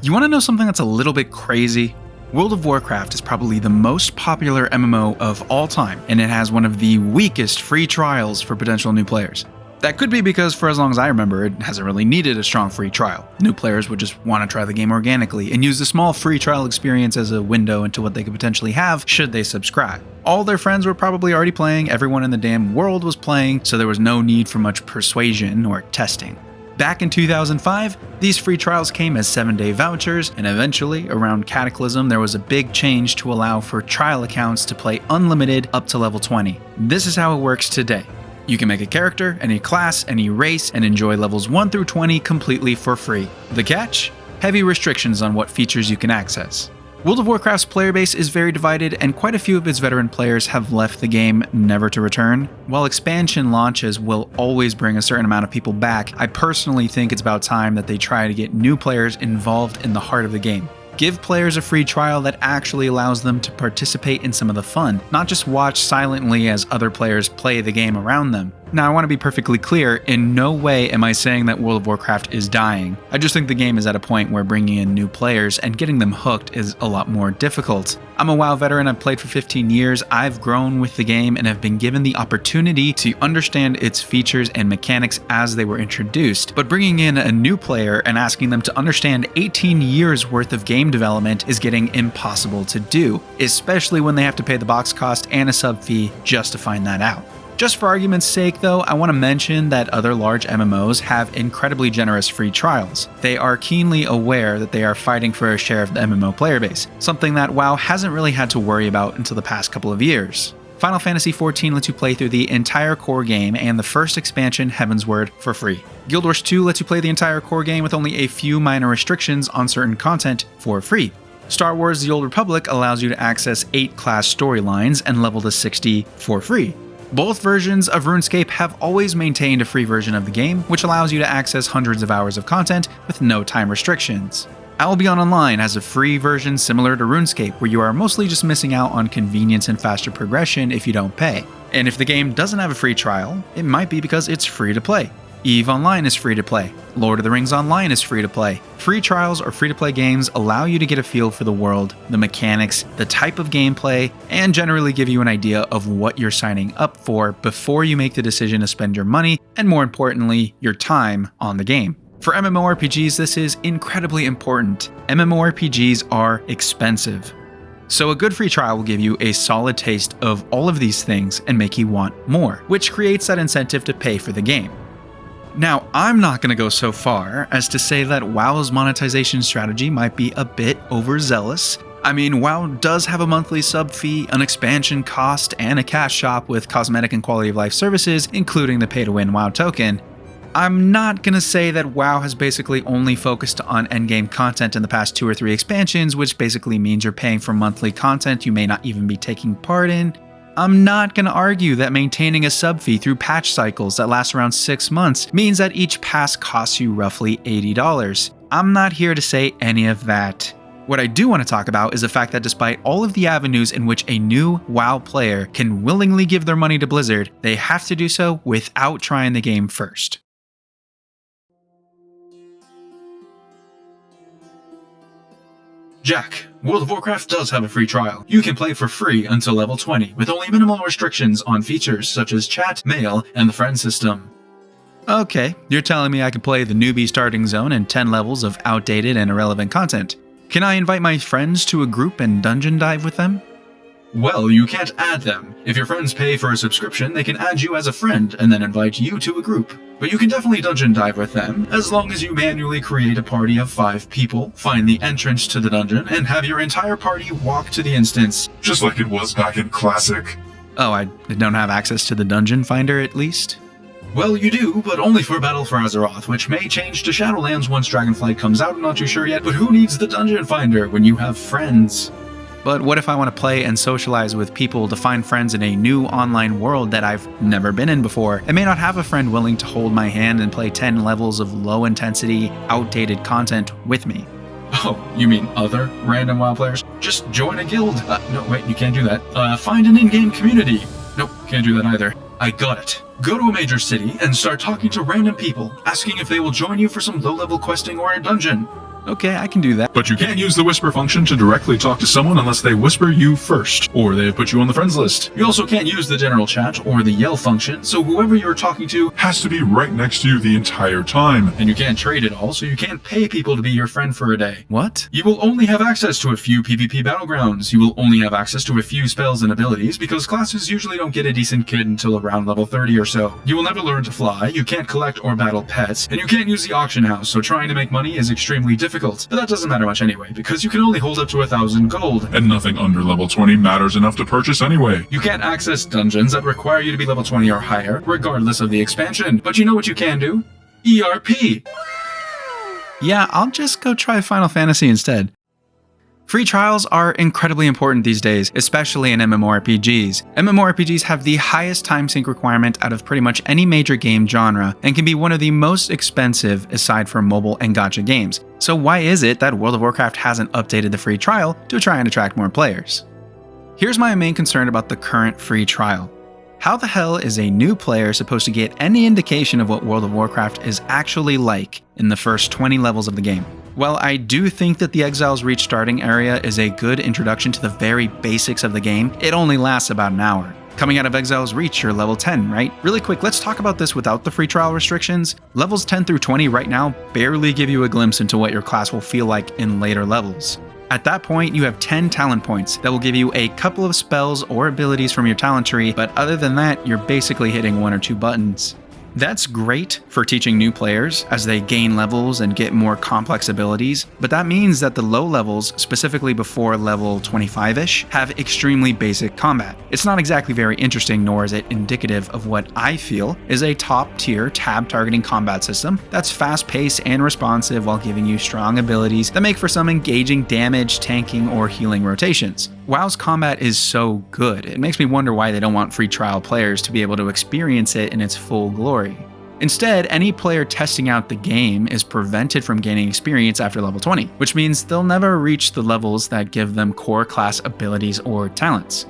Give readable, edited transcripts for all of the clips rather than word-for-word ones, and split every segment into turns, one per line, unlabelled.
You want to know something that's a little bit crazy? World of Warcraft is probably the most popular MMO of all time, and it has one of the weakest free trials for potential new players. That could be because for as long as I remember, it hasn't really needed a strong free trial. New players would just want to try the game organically and use the small free trial experience as a window into what they could potentially have should they subscribe. All their friends were probably already playing, everyone in the damn world was playing, so there was no need for much persuasion or testing. Back in 2005, these free trials came as 7-day vouchers, and eventually, around Cataclysm, there was a big change to allow for trial accounts to play unlimited up to level 20. This is how it works today. You can make a character, any class, any race, and enjoy levels 1 through 20 completely for free. The catch? Heavy restrictions on what features you can access. World of Warcraft's player base is very divided, and quite a few of its veteran players have left the game never to return. While expansion launches will always bring a certain amount of people back, I personally think it's about time that they try to get new players involved in the heart of the game. Give players a free trial that actually allows them to participate in some of the fun, not just watch silently as other players play the game around them. Now, I want to be perfectly clear, in no way am I saying that World of Warcraft is dying. I just think the game is at a point where bringing in new players and getting them hooked is a lot more difficult. I'm a WoW veteran, I've played for 15 years, I've grown with the game and have been given the opportunity to understand its features and mechanics as they were introduced. But bringing in a new player and asking them to understand 18 years worth of game development is getting impossible to do, especially when they have to pay the box cost and a sub fee just to find that out. Just for argument's sake though, I want to mention that other large MMOs have incredibly generous free trials. They are keenly aware that they are fighting for a share of the MMO player base, something that WoW hasn't really had to worry about until the past couple of years. Final Fantasy XIV lets you play through the entire core game and the first expansion, Heavensward, for free. Guild Wars 2 lets you play the entire core game with only a few minor restrictions on certain content for free. Star Wars The Old Republic allows you to access 8 class storylines and level to 60 for free. Both versions of RuneScape have always maintained a free version of the game, which allows you to access hundreds of hours of content with no time restrictions. Albion Online has a free version similar to RuneScape, where you are mostly just missing out on convenience and faster progression if you don't pay. And if the game doesn't have a free trial, it might be because it's free to play. EVE Online is free to play. Lord of the Rings Online is free to play. Free trials or free to play games allow you to get a feel for the world, the mechanics, the type of gameplay, and generally give you an idea of what you're signing up for before you make the decision to spend your money, and more importantly, your time on the game. For MMORPGs, this is incredibly important. MMORPGs are expensive. So a good free trial will give you a solid taste of all of these things and make you want more, which creates that incentive to pay for the game. Now, I'm not going to go so far as to say that WoW's monetization strategy might be a bit overzealous. I mean, WoW does have a monthly sub fee, an expansion cost, and a cash shop with cosmetic and quality of life services, including the pay-to-win WoW token. I'm not going to say that WoW has basically only focused on endgame content in the past 2 or 3 expansions, which basically means you're paying for monthly content you may not even be taking part in. I'm not going to argue that maintaining a sub fee through patch cycles that last around 6 months means that each pass costs you roughly $80. I'm not here to say any of that. What I do want to talk about is the fact that despite all of the avenues in which a new WoW player can willingly give their money to Blizzard, they have to do so without trying the game first. Jack, World of Warcraft does have a free trial. You can play for free until level 20, with only minimal restrictions on features such as chat, mail, and the friend system. Okay, you're telling me I can play the newbie starting zone and 10 levels of outdated and irrelevant content. Can I invite my friends to a group and dungeon dive with them? Well, you can't add them. If your friends pay for a subscription, they can add you as a friend and then invite you to a group. But you can definitely dungeon dive with them, as long as you manually create a party of 5 people, find the entrance to the dungeon, and have your entire party walk to the instance.
Just like it was back in Classic.
Oh, I don't have access to the dungeon finder at least?
Well, you do, but only for Battle for Azeroth, which may change to Shadowlands once Dragonflight comes out. I'm not too sure yet, but who needs the dungeon finder when you have friends?
But what if I want to play and socialize with people to find friends in a new online world that I've never been in before? I may not have a friend willing to hold my hand and play 10 levels of low-intensity, outdated content with me.
Oh, you mean other random WoW players? Just join a guild. No, wait, you can't do that. Find an in-game community. Nope, can't do that either. I got it. Go to a major city and start talking to random people, asking if they will join you for some low-level questing or a dungeon.
Okay, I can do that.
But you can't use the whisper function to directly talk to someone unless they whisper you first, or they have put you on the friends list. You also can't use the general chat or the yell function, so whoever you're talking to has to be right next to you the entire time. And you can't trade at all, so you can't pay people to be your friend for a day.
What?
You will only have access to a few PvP battlegrounds. You will only have access to a few spells and abilities, because classes usually don't get a decent kit until around level 30 or so. You will never learn to fly, you can't collect or battle pets, and you can't use the auction house, so trying to make money is extremely difficult. But that doesn't matter much anyway, because you can only hold up to 1,000 gold.
And nothing under level 20 matters enough to purchase anyway.
You can't access dungeons that require you to be level 20 or higher, regardless of the expansion. But you know what you can do? ERP!
Yeah, I'll just go try Final Fantasy instead. Free trials are incredibly important these days, especially in MMORPGs. MMORPGs have the highest time sink requirement out of pretty much any major game genre, and can be one of the most expensive aside from mobile and gacha games. So why is it that World of Warcraft hasn't updated the free trial to try and attract more players? Here's my main concern about the current free trial. How the hell is a new player supposed to get any indication of what World of Warcraft is actually like in the first 20 levels of the game? While I do think that the Exiles Reach starting area is a good introduction to the very basics of the game, it only lasts about an hour. Coming out of Exiles Reach, you're level 10, right? Really quick, let's talk about this without the free trial restrictions. Levels 10 through 20 right now barely give you a glimpse into what your class will feel like in later levels. At that point, you have 10 talent points that will give you a couple of spells or abilities from your talent tree, but other than that, you're basically hitting one or two buttons. That's great for teaching new players as they gain levels and get more complex abilities, but that means that the low levels, specifically before level 25-ish, have extremely basic combat. It's not exactly very interesting, nor is it indicative of what I feel is a top-tier tab-targeting combat system that's fast-paced and responsive while giving you strong abilities that make for some engaging damage, tanking, or healing rotations. WoW's combat is so good, it makes me wonder why they don't want free trial players to be able to experience it in its full glory. Instead, any player testing out the game is prevented from gaining experience after level 20, which means they'll never reach the levels that give them core class abilities or talents.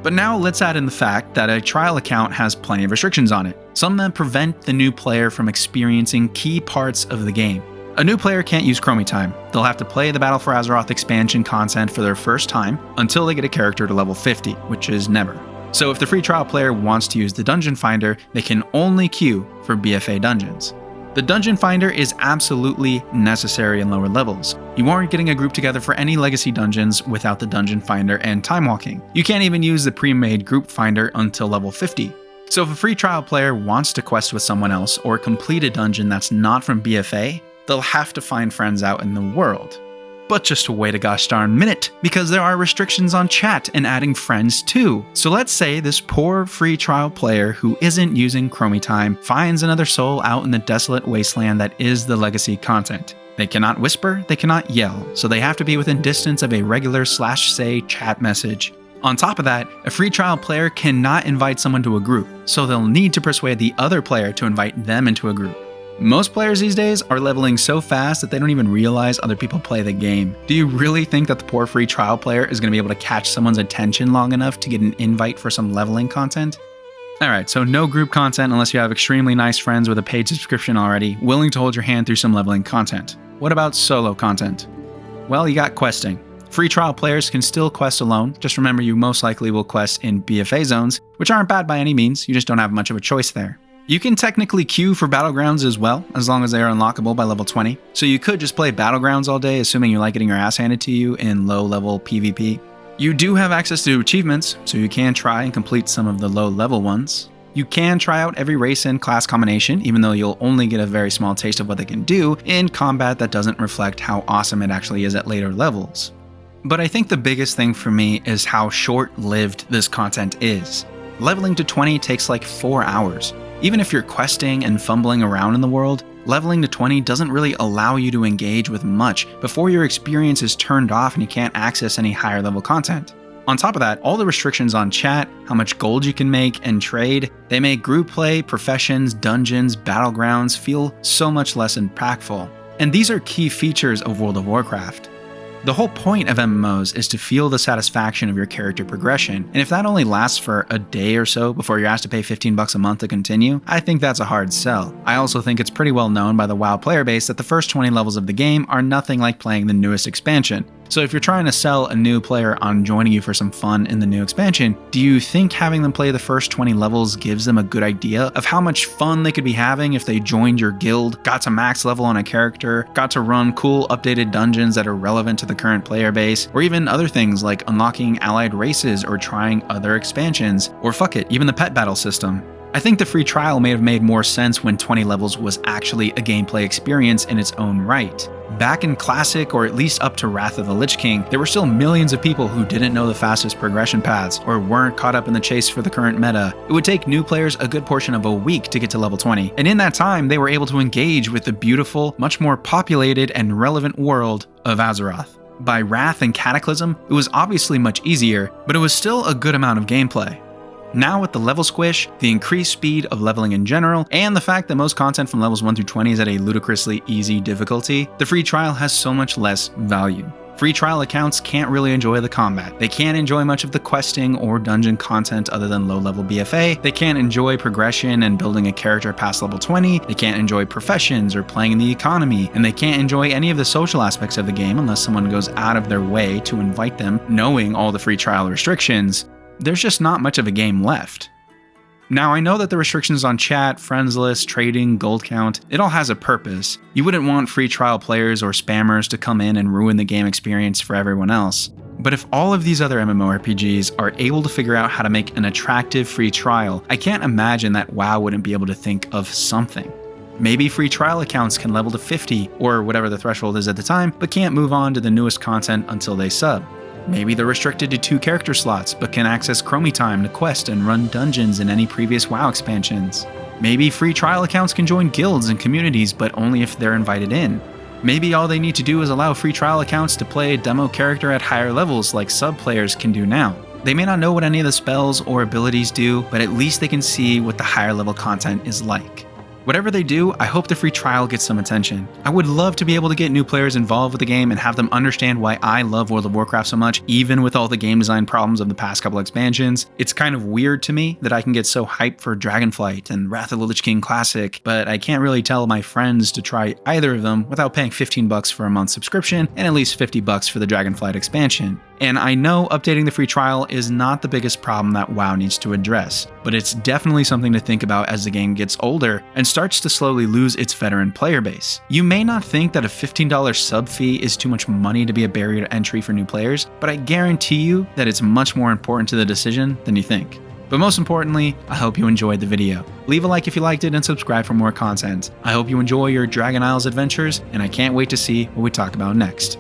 But now let's add in the fact that a trial account has plenty of restrictions on it, some that prevent the new player from experiencing key parts of the game. A new player can't use Chromie time. They'll have to play the Battle for Azeroth expansion content for their first time until they get a character to level 50, which is never. So if the free trial player wants to use the Dungeon Finder, they can only queue for BFA dungeons. The Dungeon Finder is absolutely necessary in lower levels. You aren't getting a group together for any legacy dungeons without the Dungeon Finder and time walking. You can't even use the pre-made group finder until level 50. So if a free trial player wants to quest with someone else or complete a dungeon that's not from BFA, they'll have to find friends out in the world. But just wait a gosh darn minute, because there are restrictions on chat and adding friends too. So let's say this poor free trial player who isn't using Chromie time finds another soul out in the desolate wasteland that is the legacy content. They cannot whisper, they cannot yell, so they have to be within distance of a regular /say chat message. On top of that, a free trial player cannot invite someone to a group, so they'll need to persuade the other player to invite them into a group. Most players these days are leveling so fast that they don't even realize other people play the game. Do you really think that the poor free trial player is going to be able to catch someone's attention long enough to get an invite for some leveling content? Alright, so no group content unless you have extremely nice friends with a paid subscription already, willing to hold your hand through some leveling content. What about solo content? Well, you got questing. Free trial players can still quest alone, just remember you most likely will quest in BFA zones, which aren't bad by any means, you just don't have much of a choice there. You can technically queue for Battlegrounds as well, as long as they are unlockable by level 20, so you could just play Battlegrounds all day assuming you like getting your ass handed to you in low-level PvP. You do have access to achievements, so you can try and complete some of the low-level ones. You can try out every race and class combination, even though you'll only get a very small taste of what they can do in combat that doesn't reflect how awesome it actually is at later levels. But I think the biggest thing for me is how short-lived this content is. Leveling to 20 takes like 4 hours. Even if you're questing and fumbling around in the world, leveling to 20 doesn't really allow you to engage with much before your experience is turned off and you can't access any higher level content. On top of that, all the restrictions on chat, how much gold you can make and trade, they make group play, professions, dungeons, battlegrounds feel so much less impactful. And these are key features of World of Warcraft. The whole point of MMOs is to feel the satisfaction of your character progression, and if that only lasts for a day or so before you're asked to pay $15 a month to continue, I think that's a hard sell. I also think it's pretty well known by the WoW player base that the first 20 levels of the game are nothing like playing the newest expansion. So if you're trying to sell a new player on joining you for some fun in the new expansion, do you think having them play the first 20 levels gives them a good idea of how much fun they could be having if they joined your guild, got to max level on a character, got to run cool updated dungeons that are relevant to the current player base, or even other things like unlocking allied races or trying other expansions, or fuck it, even the pet battle system? I think the free trial may have made more sense when 20 levels was actually a gameplay experience in its own right. Back in Classic, or at least up to Wrath of the Lich King, there were still millions of people who didn't know the fastest progression paths, or weren't caught up in the chase for the current meta. It would take new players a good portion of a week to get to level 20, and in that time they were able to engage with the beautiful, much more populated and relevant world of Azeroth. By Wrath and Cataclysm, it was obviously much easier, but it was still a good amount of gameplay. Now with the level squish, the increased speed of leveling in general, and the fact that most content from levels 1 through 20 is at a ludicrously easy difficulty, the free trial has so much less value. Free trial accounts can't really enjoy the combat. They can't enjoy much of the questing or dungeon content other than low-level BFA. They can't enjoy progression and building a character past level 20. They can't enjoy professions or playing in the economy. And they can't enjoy any of the social aspects of the game unless someone goes out of their way to invite them, knowing all the free trial restrictions. There's just not much of a game left. Now, I know that the restrictions on chat, friends list, trading, gold count, it all has a purpose. You wouldn't want free trial players or spammers to come in and ruin the game experience for everyone else. But if all of these other MMORPGs are able to figure out how to make an attractive free trial, I can't imagine that WoW wouldn't be able to think of something. Maybe free trial accounts can level to 50, or whatever the threshold is at the time, but can't move on to the newest content until they sub. Maybe they're restricted to 2 character slots, but can access Chromie time to quest and run dungeons in any previous WoW expansions. Maybe free trial accounts can join guilds and communities, but only if they're invited in. Maybe all they need to do is allow free trial accounts to play a demo character at higher levels like sub players can do now. They may not know what any of the spells or abilities do, but at least they can see what the higher level content is like. Whatever they do, I hope the free trial gets some attention. I would love to be able to get new players involved with the game and have them understand why I love World of Warcraft so much, even with all the game design problems of the past couple expansions. It's kind of weird to me that I can get so hyped for Dragonflight and Wrath of the Lich King Classic, but I can't really tell my friends to try either of them without paying $15 for a month subscription and at least $50 for the Dragonflight expansion. And I know updating the free trial is not the biggest problem that WoW needs to address, but it's definitely something to think about as the game gets older and starts to slowly lose its veteran player base. You may not think that a $15 sub fee is too much money to be a barrier to entry for new players, but I guarantee you that it's much more important to the decision than you think. But most importantly, I hope you enjoyed the video. Leave a like if you liked it and subscribe for more content. I hope you enjoy your Dragon Isles adventures, and I can't wait to see what we talk about next.